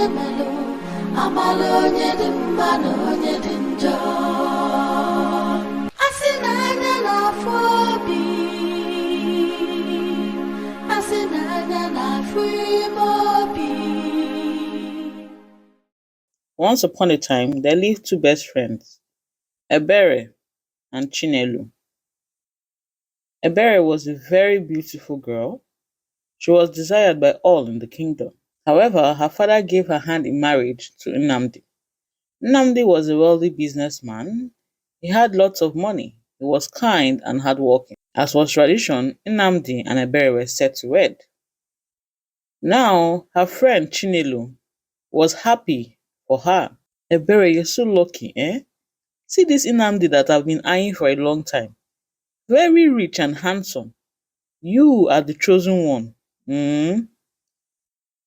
emelu, amala onye dị mma na onye dị njọ. Asị na anya na-afụ obi, asị na anya na-afụ ime obi. Once upon a time, there lived two best friends, Ebere and Chinelu. Ebere was a very beautiful girl. She was desired by all in the kingdom. However, her father gave her hand in marriage to Nnamdi. Nnamdi was a wealthy businessman. He had lots of money. He was kind and hardworking. As was tradition, Nnamdi and Ebere were set to wed. Now, her friend Chinelu was happy for her. Ebere, you're so lucky, eh? See this Nnamdi that I've been eyeing for a long time. Very rich and handsome. You are the chosen one.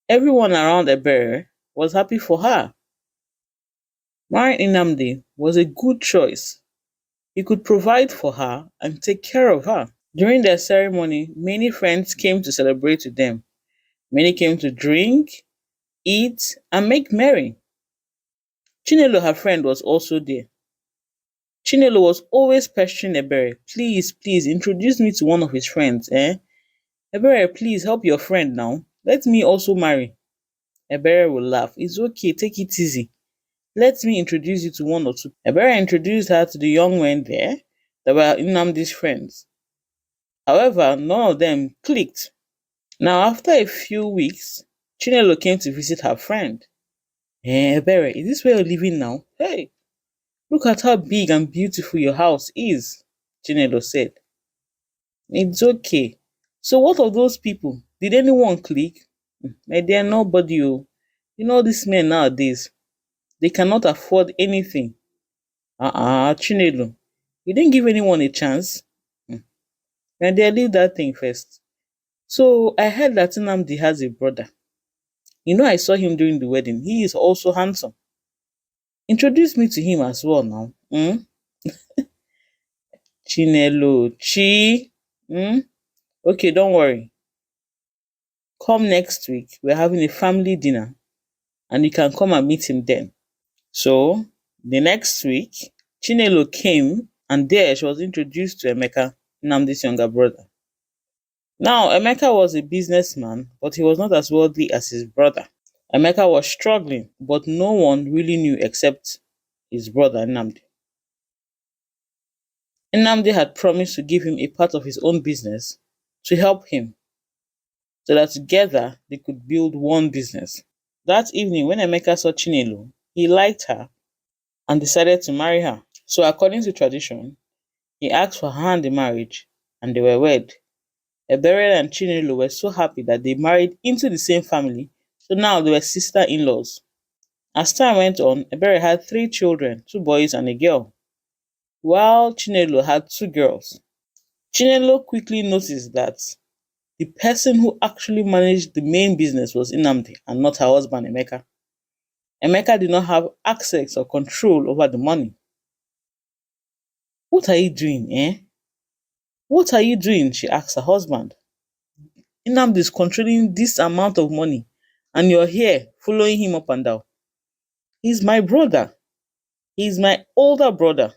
Everyone around Ebere was happy for her. Marrying Nnamdi was a good choice. He could provide for her and take care of her. During their ceremony, many friends came to celebrate with them. Many came to drink, eat, and make merry. Chinelo, her friend, was also there. Chinelo was always pestering Ebere. Please, please, introduce me to one of his friends, eh? Ebere, please help your friend now. Let me also marry. Ebere will laugh. It's okay, take it easy. Let me introduce you to one or two. Ebere introduced her to the young men there that were Nnamdi's friends. However, none of them clicked. Now, after a few weeks, Chinelo came to visit her friend. Hey, Ebere, is this where you're living now? Hey, look at how big and beautiful your house is, Chinelo said. It's okay. So what of those people? Did anyone click? My dear, nobody. Oh. You know these men nowadays, they cannot afford anything. Chinelo, you didn't give anyone a chance. My dear, leave that thing first. So I heard that Nnamdi has a brother. You know, I saw him during the wedding. He is also handsome. Introduce me to him as well now. Chinelo, Chi. Okay, don't worry. Come next week. We're having a family dinner. And you can come and meet him then. So, the next week, Chinelo came and there she was introduced to Emeka, Nnamdi's younger brother. Now, Emeka was a businessman, but he was not as wealthy as his brother. Emeka was struggling, but no one really knew except his brother Nnamdi. Nnamdi had promised to give him a part of his own business to help him, so that together they could build one business. That evening, when Emeka saw Chinelo, he liked her and decided to marry her. So according to tradition, he asked for her hand in marriage and they were wed. Ebere and Chinelo were so happy that they married into the same family, so now they were sister-in-laws. As time went on, Ebere had 3 children, 2 boys and a girl, while Chinelo had 2 girls. Chinelo quickly noticed that the person who actually managed the main business was Nnamdi and not her husband Emeka. Emeka did not have access or control over the money. What are you doing, eh? What are you doing? She asked her husband. Nnamdi is controlling this amount of money and you're here following him up and down. He's my brother. He's my older brother.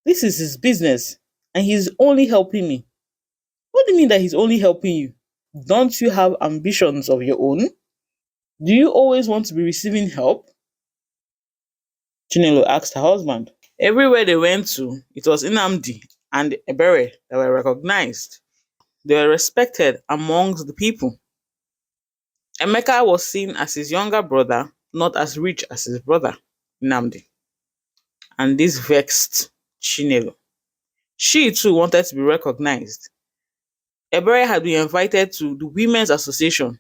This is his business and he's only helping me. What do you mean that he's only helping you? Don't you have ambitions of your own? Do you always want to be receiving help? Chinelo asked her husband. Everywhere they went to, it was Nnamdi and Ebere that were recognized. They were respected amongst the people. Emeka was seen as his younger brother, not as rich as his brother, Nnamdi. And this vexed Chinelo. She too wanted to be recognized. Ebere had been invited to the Women's Association.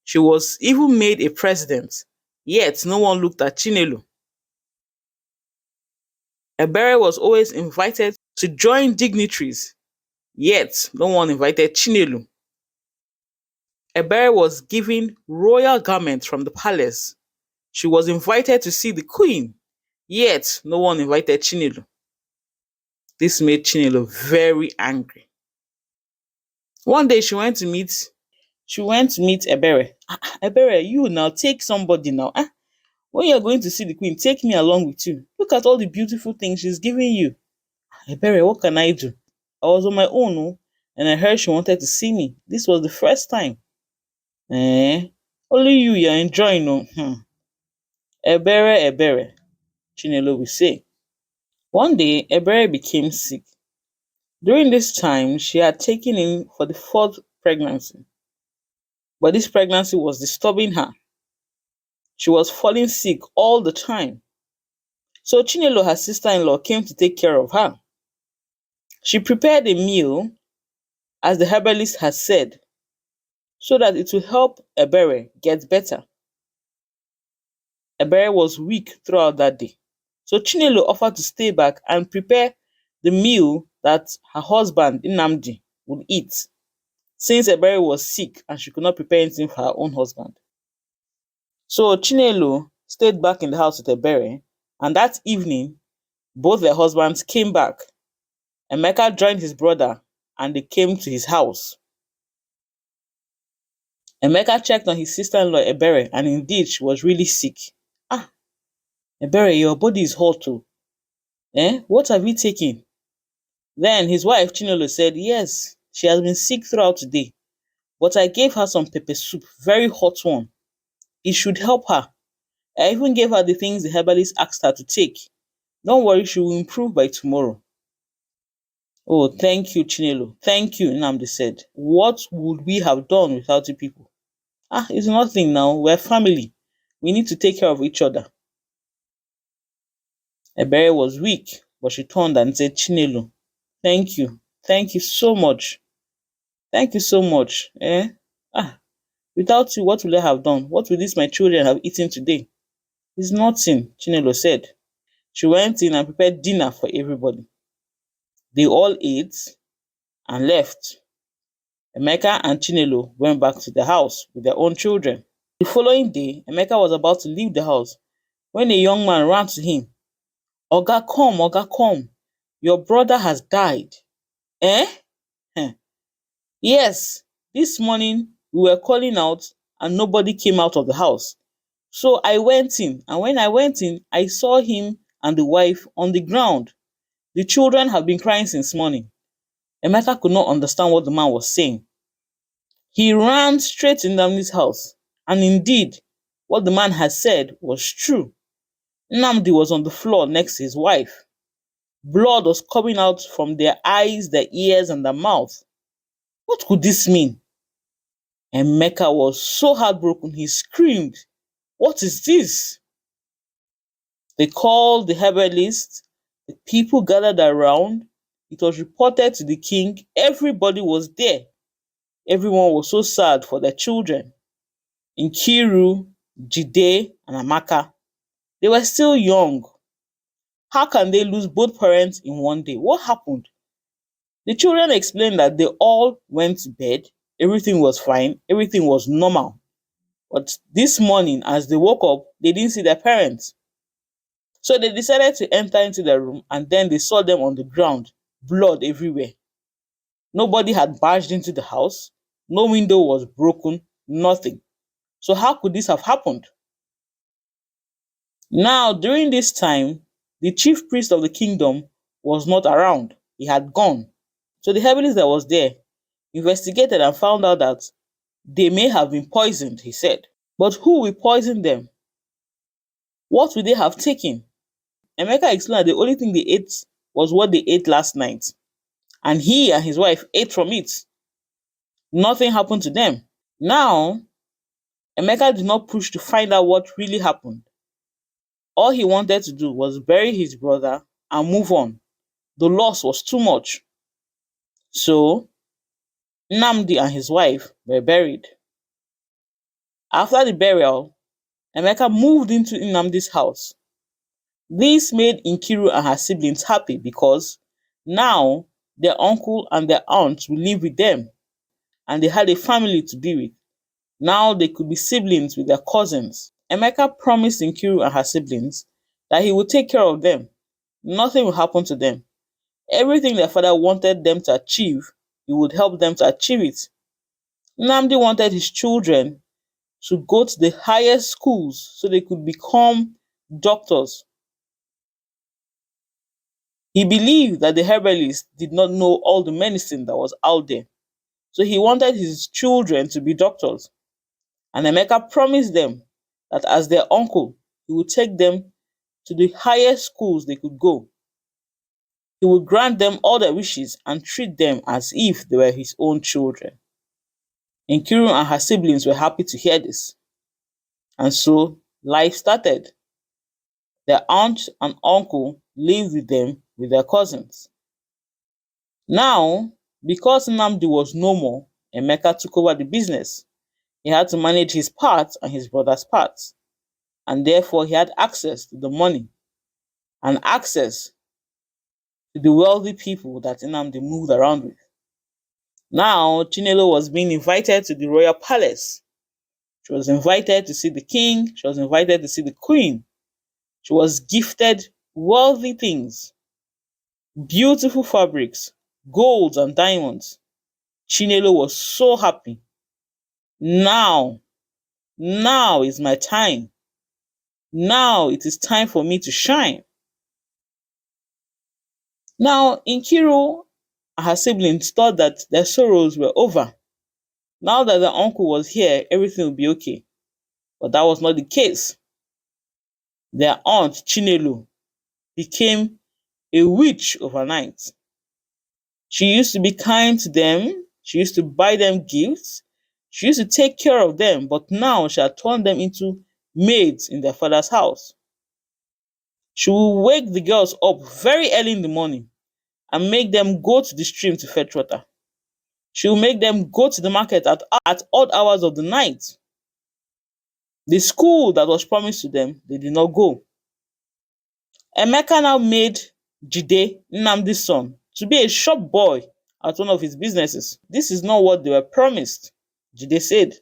She was even made a president, yet no one looked at Chinelo. Ebere was always invited to join dignitaries, yet no one invited Chinelo. Ebere was given royal garments from the palace. She was invited to see the queen, yet no one invited Chinelo. This made Chinelo very angry. One day she went to meet She went to meet Ebere. Ebere, you now take somebody now. When you're going to see the queen, take me along with you. Look at all the beautiful things she's giving you. Ebere, what can I do? I was on my own, oh, and I heard she wanted to see me. This was the first time. Only you're enjoying, oh. Ebere, Ebere, Chinelo will say. One day, Ebere became sick. During this time, she had taken in for the fourth pregnancy. But this pregnancy was disturbing her. She was falling sick all the time. So Chinelo, her sister-in-law, came to take care of her. She prepared a meal, as the herbalist had said, so that it would help Ebere get better. Ebere was weak throughout that day. So Chinelo offered to stay back and prepare the meal that her husband, Nnamdi, would eat, since Ebere was sick and she could not prepare anything for her own husband. So Chinelo stayed back in the house with Ebere, and that evening, both their husbands came back. Emeka joined his brother and they came to his house. Emeka checked on his sister-in-law Ebere, and indeed she was really sick. Ebere, your body is hot too. What have you taken? Then his wife Chinelo said, yes, she has been sick throughout the day, but I gave her some pepper soup, very hot one. It should help her. I even gave her the things the herbalist asked her to take. Don't worry, she will improve by tomorrow. Oh, thank you, Chinelo. Thank you, Nnamdi said. What would we have done without you people? It's nothing now. We're family. We need to take care of each other. Ebere was weak, but she turned and said, Chinelo, thank you. Thank you so much. Thank you so much. Without you, what will I have done? What will these my children have eaten today? It's nothing, Chinelo said. She went in and prepared dinner for everybody. They all ate and left. Emeka and Chinelo went back to the house with their own children. The following day, Emeka was about to leave the house when a young man ran to him. Oga, come, Oga, come. Your brother has died. Yes, this morning we were calling out and nobody came out of the house. So I went in, and when I went in, I saw him and the wife on the ground. The children have been crying since morning. Emeka could not understand what the man was saying. He ran straight in Nnamdi's house, and indeed, what the man had said was true. Nnamdi was on the floor next to his wife. Blood was coming out from their eyes, their ears, and their mouth. What could this mean? Emeka was so heartbroken, he screamed, "What is this?" They called the herbalist. The people gathered around. It was reported to the king. Everybody was there. Everyone was so sad for their children. Nkiru, Jide, and Amaka. They were still young. How can they lose both parents in one day? What happened? The children explained that they all went to bed. Everything was fine. Everything was normal. But this morning, as they woke up, they didn't see their parents. So they decided to enter into their room, and then they saw them on the ground, blood everywhere. Nobody had barged into the house. No window was broken, nothing. So how could this have happened? Now, during this time, the chief priest of the kingdom was not around. He had gone. So the herbalist that was there investigated and found out that they may have been poisoned, he said. But who will poison them? What would they have taken? Emeka explained that the only thing they ate was what they ate last night. And he and his wife ate from it. Nothing happened to them. Now, Emeka did not push to find out what really happened. All he wanted to do was bury his brother and move on. The loss was too much. So, Nnamdi and his wife were buried. After the burial, Emeka moved into Nnamdi's house. This made Nkiru and her siblings happy because now their uncle and their aunt will live with them, and they had a family to be with. Now they could be siblings with their cousins. Emeka promised Nkiru and her siblings that he would take care of them. Nothing will happen to them. Everything their father wanted them to achieve, he would help them to achieve it. Nnamdi wanted his children to go to the highest schools so they could become doctors. He believed that the herbalists did not know all the medicine that was out there. So he wanted his children to be doctors. And Emeka promised them that as their uncle, he would take them to the highest schools they could go. He would grant them all their wishes and treat them as if they were his own children. Nkiru and her siblings were happy to hear this. And so life started. Their aunt and uncle lived with them with their cousins. Now, because Nnamdi was no more, Emeka took over the business. He had to manage his part and his brother's part, and therefore he had access to the money and access to the wealthy people that Nnamdi moved around with. Now, Chinelo was being invited to the royal palace. She was invited to see the king. She was invited to see the queen. She was gifted wealthy things, beautiful fabrics, golds and diamonds. Chinelo was so happy. Now is my time. Now it is time for me to shine. Now, Nkiru and her siblings thought that their sorrows were over. Now that their uncle was here, everything would be okay. But that was not the case. Their aunt, Chinelo, became a witch overnight. She used to be kind to them. She used to buy them gifts. She used to take care of them. But now she had turned them into maids in their father's house. She would wake the girls up very early in the morning and make them go to the stream to fetch water. She would make them go to the market at odd hours of the night. The school that was promised to them, they did not go. Emeka now made Jide, Nnamdi's son, to be a shop boy at one of his businesses. This is not what they were promised, Jide said.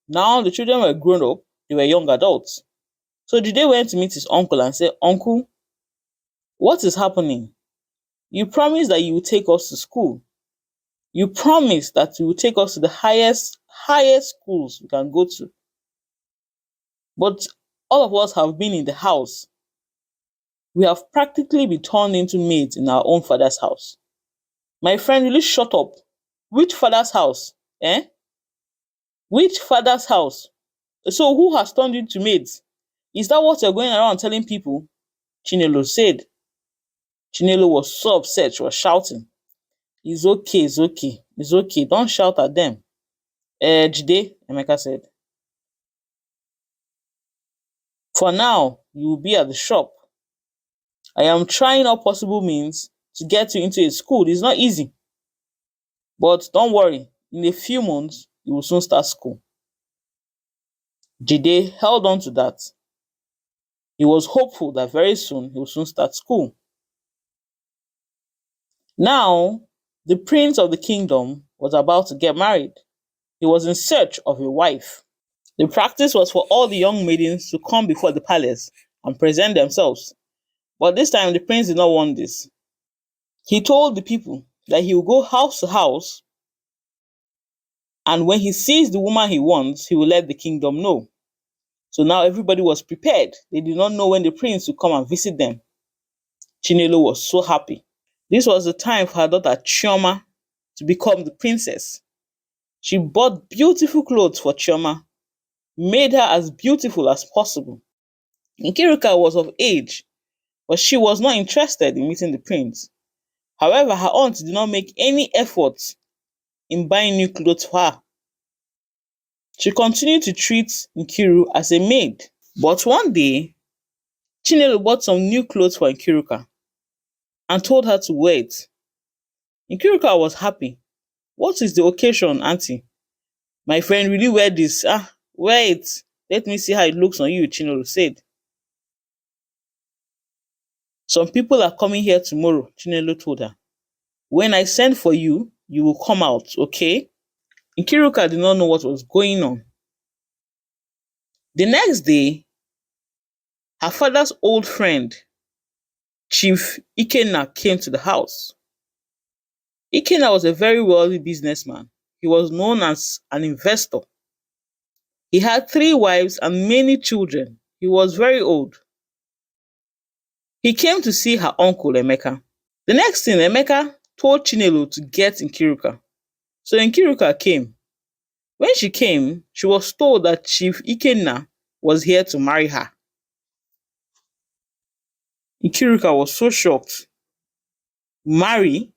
Now the children were grown up, they were young adults. So Jide went to meet his uncle and said, "Uncle, what is happening? You promised that you would take us to school. You promised that you would take us to the highest schools we can go to. But all of us have been in the house. We have practically been turned into maids in our own father's house." My friend, really shut up. Which father's house? Eh? Which father's house? So who has turned you into maids? Is that what you're going around telling people? Chinelo said. Chinelo was so upset, she was shouting. It's okay, it's okay, it's okay. Don't shout at them. Jide, Emeka said. For now, you will be at the shop. I am trying all possible means to get you into a school. It's not easy. But don't worry, in a few months, you will soon start school. Jide held on to that. He was hopeful that very soon he would soon start school. Now, the prince of the kingdom was about to get married. He was in search of a wife. The practice was for all the young maidens to come before the palace and present themselves. But this time the prince did not want this. He told the people that he will go house to house, and when he sees the woman he wants, he will let the kingdom know. So now everybody was prepared. They did not know when the prince would come and visit them. Chinelo was so happy. This was the time for her daughter Chioma to become the princess. She bought beautiful clothes for Chioma, made her as beautiful as possible. Nkiruka was of age, but she was not interested in meeting the prince. However, her aunt did not make any effort in buying new clothes for her. She continued to treat Nkiru as a maid. But one day, Chinelo bought some new clothes for Nkiruka and told her to wear it. Nkiruka was happy. "What is the occasion, auntie?" "My friend, will you wear this?" Wear it. Let me see how it looks on you," Chinelo said. "Some people are coming here tomorrow," Chinelo told her. "When I send for you, you will come out, okay?" Nkiruka did not know what was going on. The next day, her father's old friend, Chief Ikenna, came to the house. Ikenna was a very wealthy businessman. he was known as an investor. He had 3 wives and many children. He was very old. He came to see her uncle Emeka. The next thing, Emeka told Chinelo to get Nkiruka. So Nkiruka came. When she came, she was told that Chief Ikenna was here to marry her. Nkiruka was so shocked. Marry?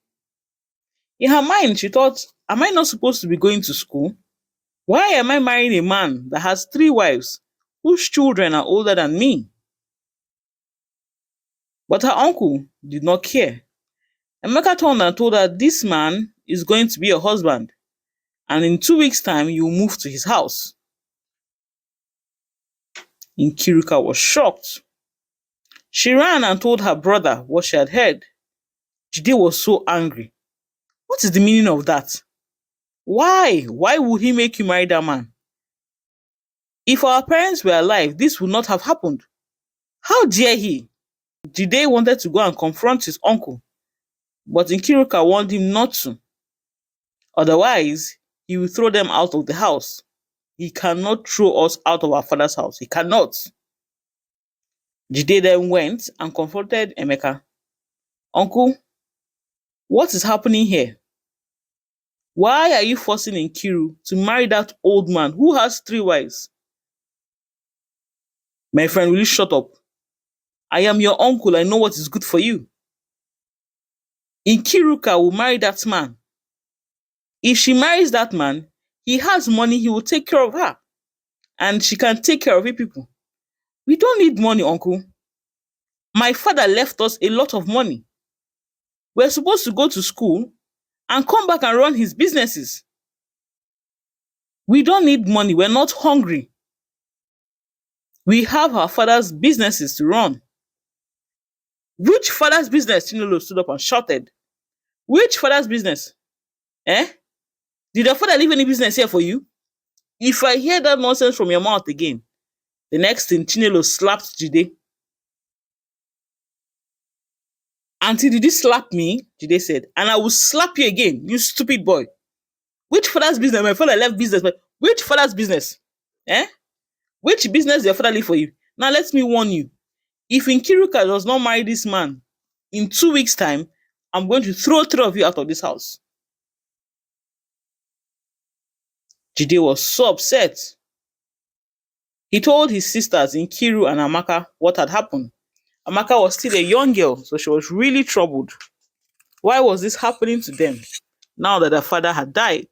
In her mind, she thought, am I not supposed to be going to school? Why am I marrying a man that has 3 wives whose children are older than me? But her uncle did not care. Emeka turned and told her this man is going to be your husband, and in 2 weeks' time you will move to his house. Nkiruka was shocked. She ran and told her brother what she had heard. Jide was so angry. What is the meaning of that? Why? Why would he make you marry that man? If our parents were alive, this would not have happened. How dare he? Jide wanted to go and confront his uncle, but Nkiruka warned him not to. Otherwise, he will throw them out of the house. He cannot throw us out of our father's house. He cannot. Jide then went and confronted Emeka. Uncle, what is happening here? Why are you forcing Nkiru to marry that old man who has 3 wives? My friend, will you shut up? I am your uncle. I know what is good for you. Nkiruka will marry that man. If she marries that man, he has money, he will take care of her. And she can take care of you people. We don't need money, uncle. My father left us a lot of money. We're supposed to go to school and come back and run his businesses. We don't need money. We're not hungry. We have our father's businesses to run. Which father's business? Chinelo stood up and shouted. Which father's business? Eh? Did your father leave any business here for you? If I hear that nonsense from your mouth again, the next thing, Chinelo slapped Jide. Auntie, did you slap me? Jide said. And I will slap you again, you stupid boy. Which father's business? My father left business. But which father's business? Eh? Which business your father leave for you? Now let me warn you. If Nkiruka does not marry this man in 2 weeks' time, I'm going to throw 3 of you out of this house. Jide was so upset. He told his sisters Nkiru and Amaka what had happened. Amaka was still a young girl, so she was really troubled. Why was this happening to them now that their father had died?